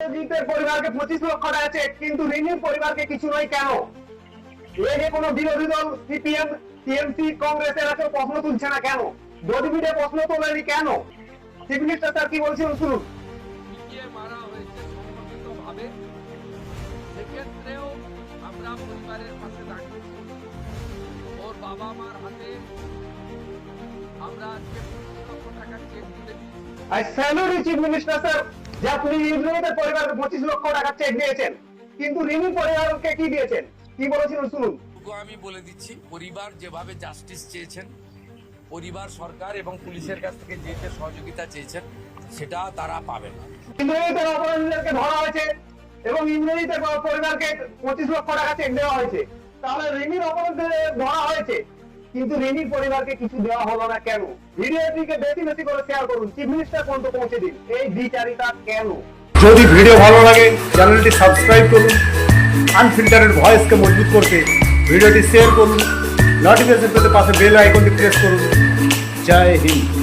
জিতের পরিবারকে 25 লক্ষ টাকা চেক, কিন্তু রিনির পরিবারকে কিছু নয় কেন? এই যে কোনো বিরোধী দল সিপিএম, টিএমসি, কংগ্রেসের আছে প্রশ্ন তুলছে না কেন? গদিবিদে প্রশ্ন তোলেনি কেন? চিফ মিনিস্টার স্যার কি বলছেন শুনুন। মারা হয়েছে সংগঠিতভাবে, সেক্ষেত্রেও আমরা পরিবারের পাশে দাঁড়িয়েছি। ওর বাবা মার হাতে আমরা আজকে 25 লক্ষ টাকার চেক তুলে দিচ্ছি। I salute you chief minister sir, যে আপনি ইন্দ্রনীদের পরিবারকে 25 লক্ষ টাকা চেক দিয়েছেন, কিন্তু রিনির পরিবারকে কি দিয়েছেন, কি বলেছিলেন শুনুন। আমি বলে দিচ্ছি, পরিবার যেভাবে জাস্টিস চেয়েছেন, পরিবার সরকার এবং পুলিশের কাছ থেকে যে সহযোগিতা চেয়েছেন সেটা তারা পাবেন। ইন্দ্রনীতের অপরাধীদেরকে ধরা হয়েছে এবং ইন্দ্রনীতের পরিবারকে 25 লক্ষ টাকা চেক দেওয়া হয়েছে, তাহলে রিনির অপরাধীদের ধরা হয়েছে কিন্তু রিনির পরিবারকে কিছু দেওয়া হলো না কেন? ভিডিওটিকে বেশি বেশি করে শেয়ার করুন, চিফ মিনিস্টার পর্যন্ত পৌঁছে দিন এই দ্বিচারিতা কেন। যদি ভিডিও ভালো লাগে চ্যানেলটি সাবস্ক্রাইব করুন, আনফিল্টারের ভয়েসকে মজবুত করতে ভিডিওটি শেয়ার করুন, নোটিফিকেশন পেতে পাশে বেল আইকনটি প্রেস করুন। জয় হিন্দ।